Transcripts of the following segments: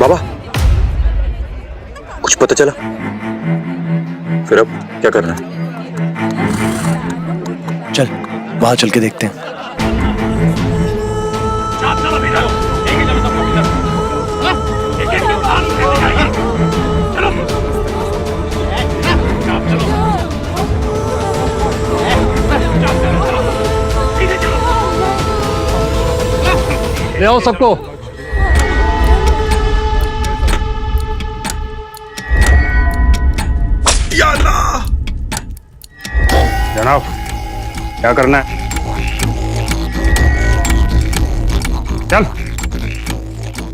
बाबा कुछ पता चला? फिर अब क्या करना है? चल वहां चल के देखते हैं। ले आओ सबको। जनाब क्या करना है? चल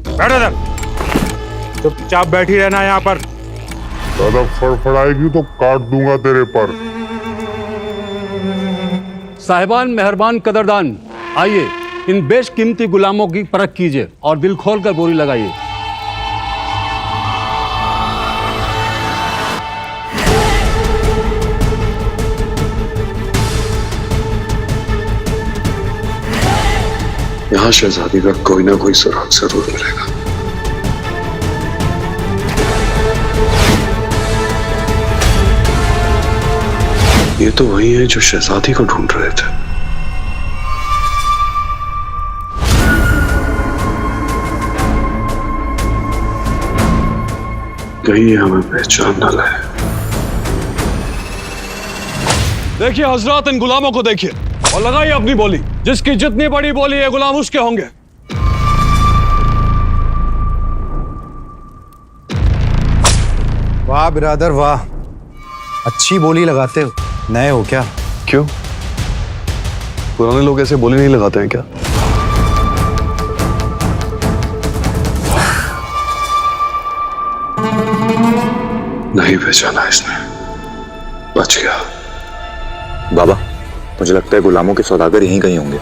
बैठो इधर, चुपचाप बैठी रहना यहाँ पर। ज्यादा फड़फड़ाएगी तो काट दूंगा तेरे पर। साहिबान, मेहरबान, कदरदान, आइए इन बेशकीमती गुलामों की परख कीजिए और दिल खोलकर बोली लगाइए। यहाँ शहजादी का कोई ना कोई सुराग जरूर मिलेगा। ये तो वही है जो शहजादी को ढूंढ रहे थे। कहीं हमें पहचान न लाए। देखिए हजरत, इन गुलामों को देखिए और लगाइए अपनी बोली। जिसकी जितनी बड़ी बोली है गुलाम उसके होंगे। वाह बिरादर वाह, अच्छी बोली लगाते हो। नए हो क्या? क्यों, पुराने लोग ऐसे बोली नहीं लगाते हैं क्या? नहीं पहचाना इसने, बच गया। बाबा मुझे लगता है गुलामों के सौदागर यहीं कहीं होंगे।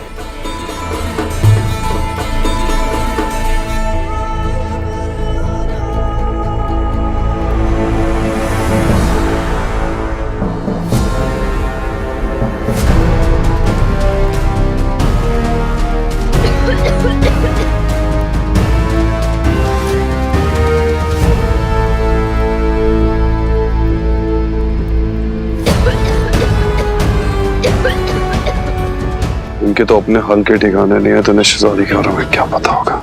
इनके तो अपने हल के ठिकाने नहीं है, तो शहजादी के बारे में क्या पता होगा?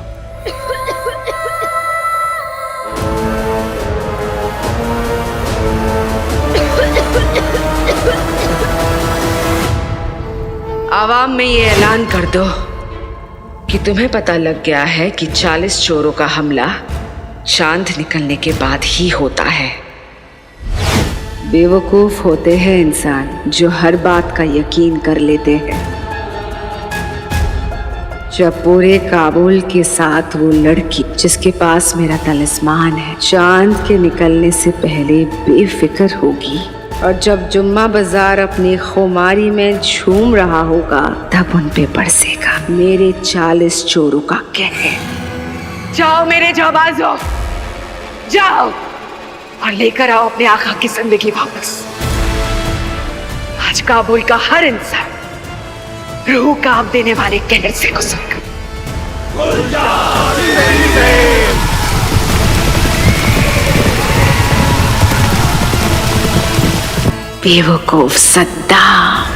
आवाम में ये ऐलान कर दो कि तुम्हें पता लग गया है कि 40 चोरों का हमला चांद निकलने के बाद ही होता है। बेवकूफ होते हैं इंसान जो हर बात का यकीन कर लेते हैं। जब पूरे काबुल के साथ वो लड़की जिसके पास मेरा तलिस्मान है चांद के निकलने से पहले बेफिक्र होगी, और जब जुम्मा बाजार अपनी खुमारी में झूम रहा होगा, तब उन पे बरसेगा मेरे 40 चोरों का कहर। जाओ मेरे जाबाजों, जाओ और लेकर आओ अपने आका की जिंदगी वापस। आज काबुल का हर इंसान रूह कांप देने वाले कहर से गुजरेगा। बेवकूफ सद्दाम।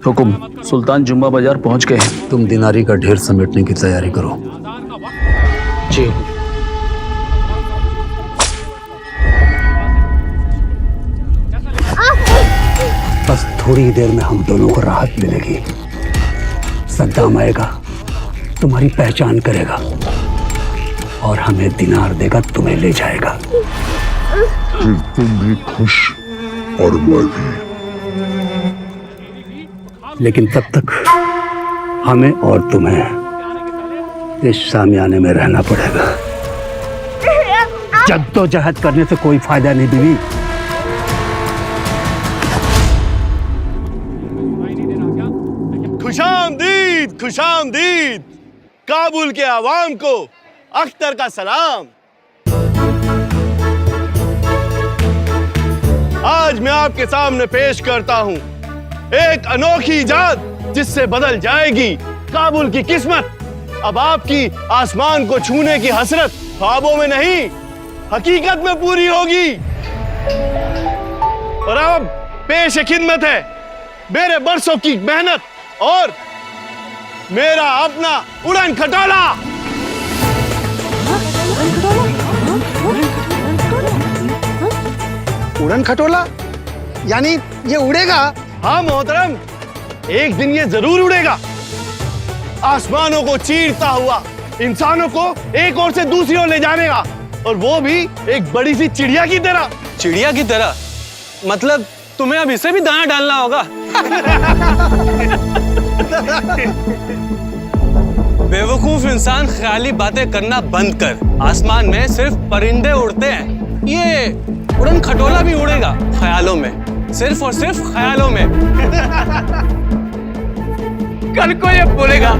हुकुम, सुल्तान जुम्मा बाजार पहुंच गए हैं। तुम दिनारी का ढेर समेटने की तैयारी करो। जी। बस थोड़ी देर में हम दोनों को राहत मिलेगी। सद्दाम आएगा, तुम्हारी पहचान करेगा और हमें दिनार देगा, तुम्हें ले जाएगा। फिर तुम भी खुश और मैं भी। लेकिन तब तक हमें और तुम्हें इस सामियाने में रहना पड़ेगा। जद्दोजहद करने से कोई फायदा नहीं बीवी। खुशामदीद, खुशामदीद। काबुल के आवाम को अख्तर का सलाम। आज मैं आपके सामने पेश करता हूँ एक अनोखी इजाद जिससे बदल जाएगी काबुल की किस्मत। अब आपकी आसमान को छूने की हसरत ख्वाबों में नहीं हकीकत में पूरी होगी। और अब पेश खिदमत है मेरे बरसों की मेहनत और मेरा अपना उड़न खटोला। उड़न खटोला यानी ये उड़ेगा? हाँ मोहतरम, एक दिन ये जरूर उड़ेगा। आसमानों को चीरता हुआ इंसानों को एक ओर से दूसरी ओर ले जानेगा, और वो भी एक बड़ी सी चिड़िया की तरह। चिड़िया की तरह? मतलब तुम्हें अब इसे भी दाना डालना होगा। बेवकूफ इंसान, ख्याली बातें करना बंद कर। आसमान में सिर्फ परिंदे उड़ते हैं, ये उड़न खटोला भी उड़ेगा ख्यालों में, सिर्फ और सिर्फ ख्यालों में। कल को ये बोलेगा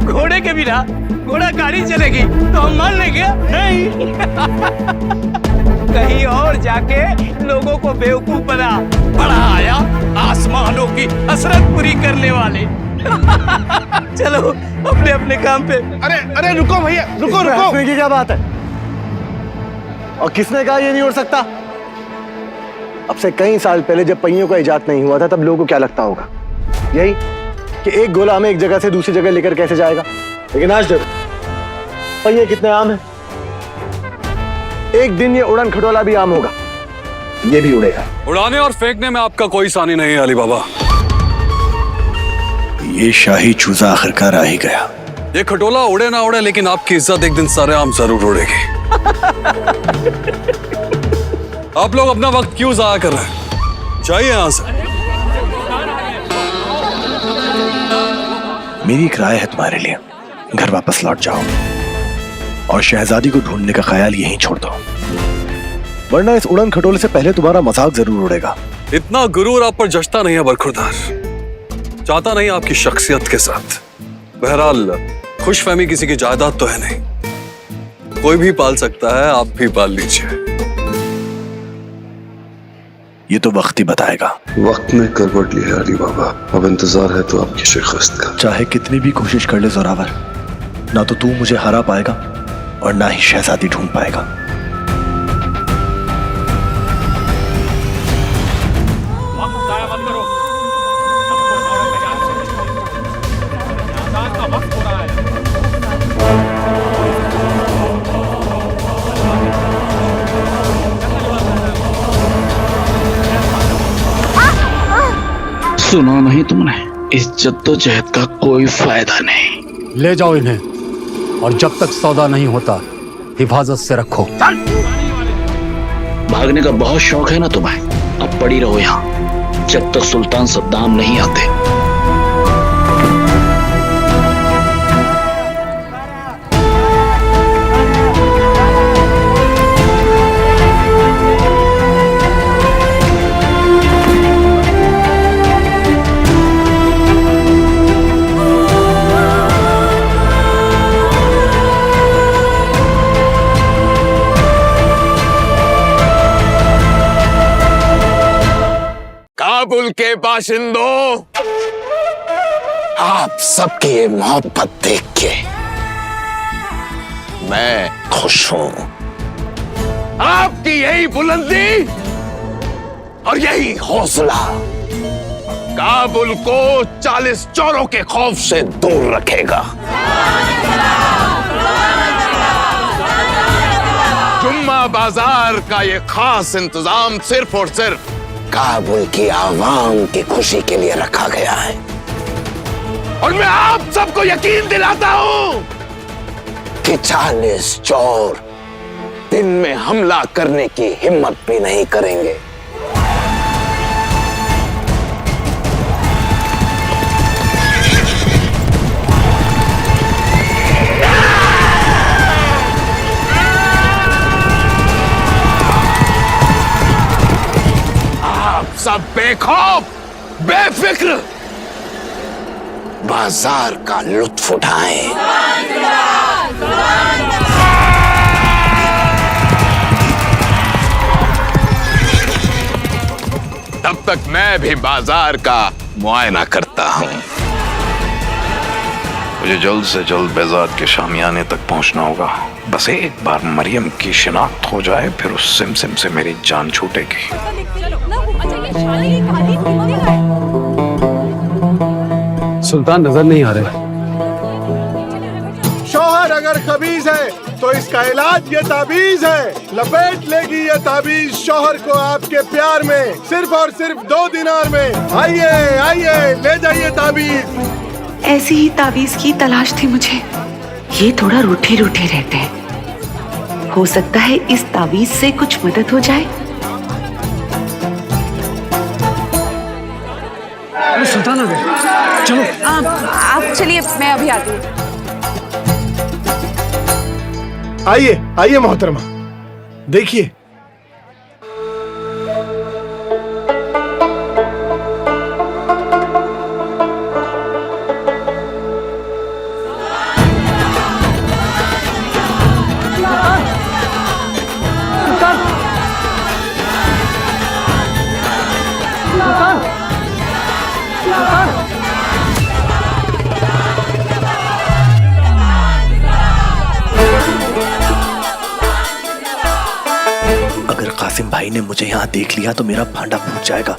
घोड़े के बिना घोड़ा गाड़ी चलेगी तो हम मान लेंगे नहीं। कहीं और जाके लोगों को बेवकूफ बना बड़ा आया आसमानों की हसरत पूरी करने वाले। चलो अपने अपने काम पे। अरे अरे रुको भैया, रुको रुको। की क्या बात है? और किसने कहा ये नहीं उड़ सकता? अब से कई साल पहले जब पहियों का इजाद नहीं हुआ था तब लोगों को क्या लगता होगा? यही कि एक गोला हमें एक जगह से दूसरी जगह लेकर कैसे जाएगा। लेकिन आज जब पहिए कितने आम हैं, एक दिन ये उड़न खटोला भी आम होगा, ये भी उड़ेगा। उड़ाने और फेंकने में आपका कोई सानी नहीं है अली बाबा। ये शाही चूजा आखिरकार आ ही गया। ये खटोला उड़े ना उड़े, लेकिन आपकी इज्जत एक दिन सरेआम जरूर उड़ेगी। आप लोग अपना वक्त क्यों जाया कर रहे हैं? जाइए यहां से। मेरी एक राय है तुम्हारे लिए, घर वापस लौट जाओ और शहजादी को ढूंढने का ख्याल यहीं छोड़ दो, वरना इस उड़न खटोले से पहले तुम्हारा मजाक जरूर उड़ेगा। इतना गुरूर आप पर जचता नहीं है बरखुरदार, चाहता नहीं आपकी शख्सियत के साथ। बहरहाल खुशफहमी किसी की जायदाद तो है नहीं, कोई भी पाल सकता है, आप भी पाल लीजिए। ये तो वक्त ही बताएगा। वक्त ने करवट ली है अली बाबा, अब इंतजार है तो आपकी शिकस्त का। चाहे कितनी भी कोशिश कर ले जोरावर, ना तो तू मुझे हरा पाएगा और ना ही शहजादी ढूंढ पाएगा। सुना नहीं तुमने? इस जद्दोजहद का कोई फायदा नहीं। ले जाओ इन्हें, और जब तक सौदा नहीं होता हिफाजत से रखो। भागने का बहुत शौक है ना तुम्हें? अब पड़ी रहो यहाँ जब तक सुल्तान सद्दाम नहीं आते। काबुल के बाशिंदों, आप सबकी ये मोहब्बत देख के मैं खुश हूं। आपकी यही बुलंदी और यही हौसला काबुल को 40 चोरों के खौफ से दूर रखेगा। जुम्मा बाजार का ये खास इंतजाम सिर्फ और सिर्फ काबुल की आवाम की खुशी के लिए रखा गया है, और मैं आप सबको यकीन दिलाता हूं कि 40 चोर दिन में हमला करने की हिम्मत भी नहीं करेंगे। सब बेखौफ बेफिक्र बाजार का लुत्फ उठाएं। तक मैं भी बाजार का मुआयना करता हूँ। मुझे जल्द से जल्द बाजार के शामियाने तक पहुंचना होगा। बस एक बार मरियम की शिनाख्त हो जाए, फिर उस सिमसिम से मेरी जान छूटेगी। सुल्तान नजर नहीं आ रहे। शौहर अगर खबीज है तो इसका इलाज ये ताबीज है। लपेट लेगी ये ताबीज शौहर को आपके प्यार में, सिर्फ और सिर्फ 2 दिनार में। आइए आइए ले जाइए ताबीज। ऐसी ही ताबीज की तलाश थी मुझे। ये थोड़ा रूठे रूठे रहते हैं, हो सकता है इस ताबीज से कुछ मदद हो जाए। अरे सुल्तान आ गए, चलो। आप चलिए, मैं अभी आती हूँ। आइए आइए मोहतरमा, देखिए। अगर कासिम भाई ने मुझे यहाँ देख लिया तो मेरा भांडा फूट जाएगा।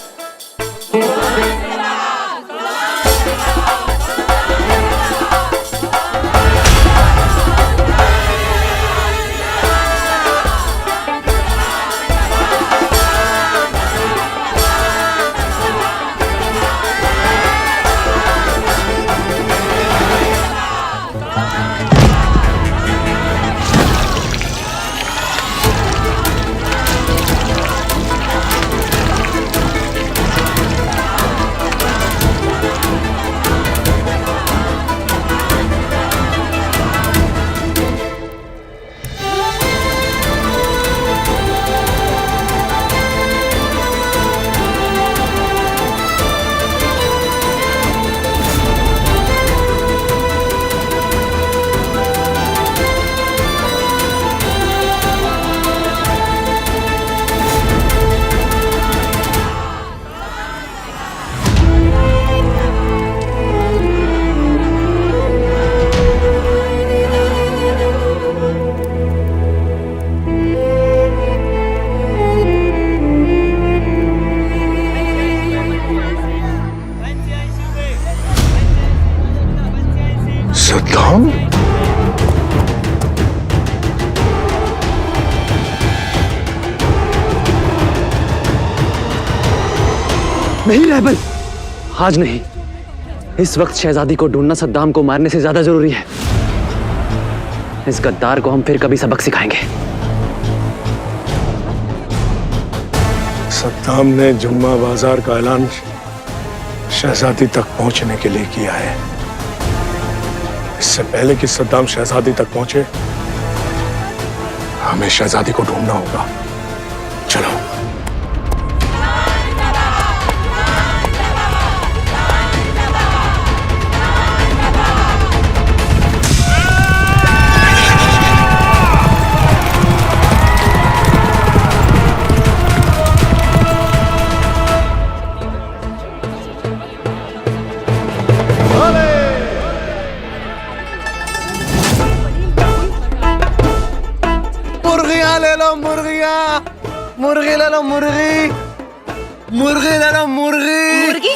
सद्दाम? नहीं रहबल, आज नहीं। इस वक्त शहजादी को ढूंढना सद्दाम को मारने से ज्यादा जरूरी है। इस गद्दार को हम फिर कभी सबक सिखाएंगे। सद्दाम ने जुम्मा बाजार का ऐलान शहजादी तक पहुंचने के लिए किया है। इससे पहले कि सद्दाम शहजादी तक पहुंचे, हमें शहजादी को ढूंढना होगा। चलो। मुर्गियां ले लो, मुर्गियां। मुर्गी ले लो, मुर्गी। मुर्गी ले लो, मुर्गी। मुर्गी?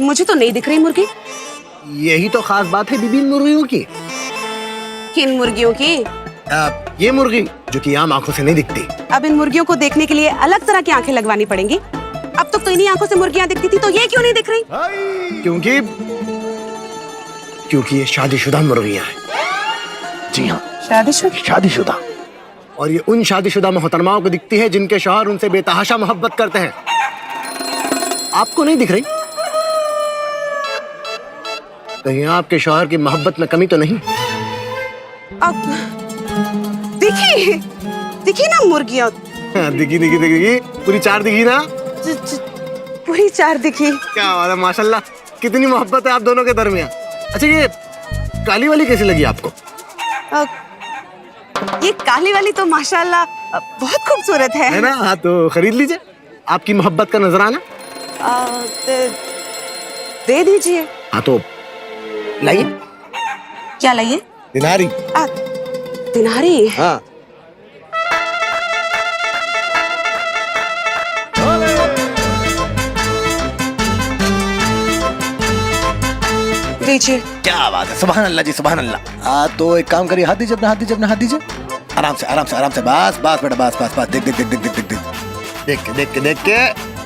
मुझे तो नहीं दिख रही मुर्गी। यही तो खास बात है बीबी मुर्गियों की। किन मुर्गियों की? ये मुर्गी जो कि आम आंखों से नहीं दिखती। अब इन मुर्गियों को देखने के लिए अलग तरह की आंखें लगवानी पड़ेंगी। अब तक तो इन्हीं आंखों से मुर्गियां दिखती थी, तो ये क्यों नहीं दिख रही? क्योंकि ये शादीशुदा मुर्गियां हैं। जी हाँ, शादीशुदा। और ये उन शादीशुदा मोहतरमाओं को दिखती है जिनके शौहर उनसे बेतहाशा मोहब्बत करते हैं। आपको नहीं दिख रही? कहीं आपके शौहर की मोहब्बत में कमी तो नहीं? अब दिखी ना मुर्गियां। दिखी पूरी 4 दिखी ना? पूरी 4 दिखी। क्या बात है, माशाल्लाह। कितनी मोहब्बत है आप दोनों के दरमियान। अच्छा, ये काली वाली कैसी लगी आपको? ये काली वाली तो माशाल्लाह बहुत खूबसूरत है ना? हाँ, तो खरीद लीजिए। आपकी मोहब्बत का नजराना। दे दीजिए। हाँ तो लाइए। क्या लाइए? दिनारी। दिनारी? हाँ। दीजिए। क्या बात है, सुभान अल्लाह जी, सुभान अल्लाह। तो एक काम करिए, हाथ दीजिए अपना, हाथ दीजिए अपना, हाथ दीजिए। आराम से आराम से आराम से, बस बस बेटा, बस बस बस। देख देख देख देख देख देख देख देख के देख के देख के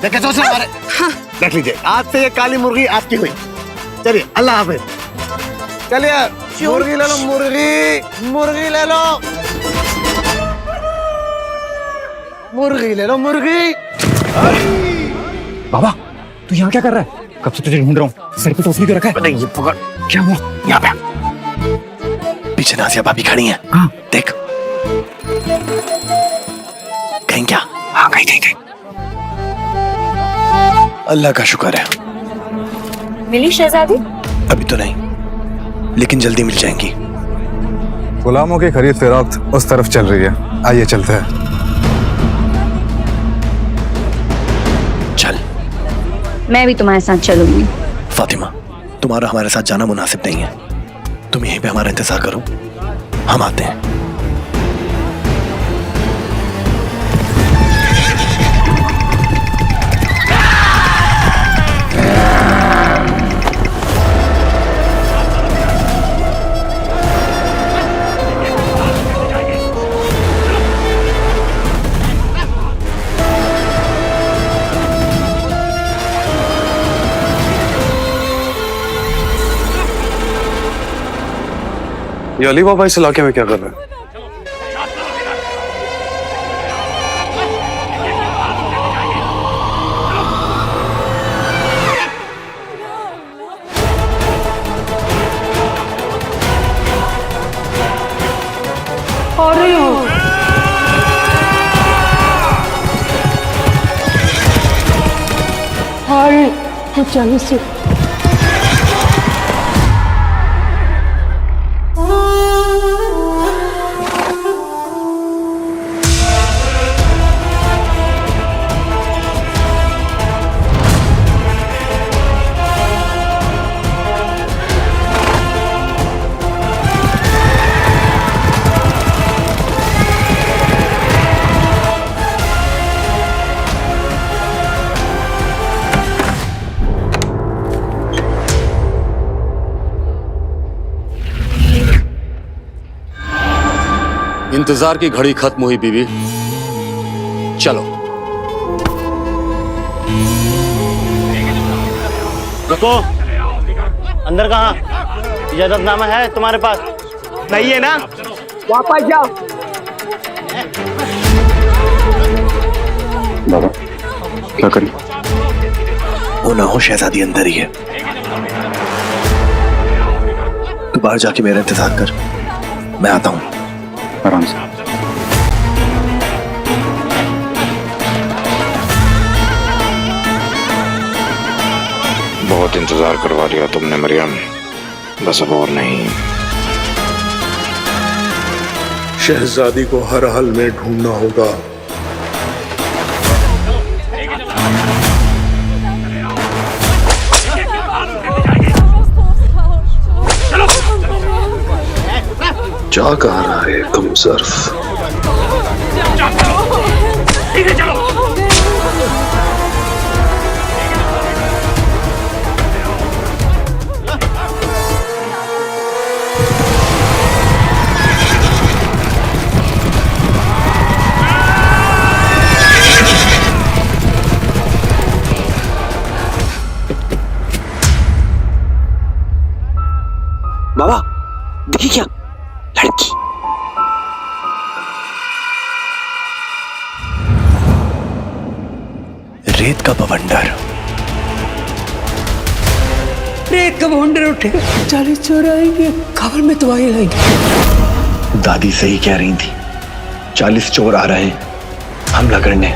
देख के सोच रहे हाँ। देख लीजिए, आज से ये काली मुर्गी आपकी हुई। चलिए, अल्लाह हाफिज। चलिए, मुर्गी ले लो, मुर्गी, मुर्गी ले लो, मुर्गी ले लो, मुर्गी। बाबा, तू यहाँ क्या कर रहा है? कब से तुझे ढूंढ रहा हूँ। सर पे टोकरी क्यों रखा है? नहीं, ये पकड़। क्या हुआ? यहाँ पे पीछे नासिया भाभी खड़ी है। हाँ। देख, कहीं क्या? हाँ, कहीं। अल्लाह का शुक्र है। मिली शहजादी? अभी तो नहीं, लेकिन जल्दी मिल जाएंगी। गुलामों की खरीद फरोख्त उस तरफ चल रही है, आइए चलते हैं। चल। मैं भी तुम्हारे साथ चलूंगी। फातिमा, तुम्हारा हमारे साथ जाना मुनासिब नहीं है। तुम यहीं पे हमारा इंतजार करो, हम आते हैं। ये अली बाबा इस इलाके में क्या कर रहे हैं? इंतजार की घड़ी खत्म हुई बीवी, चलो। रुको, अंदर कहाँ? इजाजतनामा है तुम्हारे पास? नहीं है ना? वापस जाओ। बाबा, क्या करें? वो ना हो, शहजादी अंदर ही है। तू बाहर जाके मेरा इंतजार कर, मैं आता हूँ। आराम से। बहुत इंतजार करवा लिया तुमने मरियम, बस अब और नहीं। शहजादी को हर हाल में ढूंढना होगा। जा कहाँ रहा है कम सर्फ? बाबा, देखिए क्या? लड़की। रेत का बवंडर। रेत का बवंडर उठेगा, 40 चोर आएंगे, खबर में तो आई लाएंगे। दादी सही कह रही थी, 40 चोर आ रहे हैं हमला करने।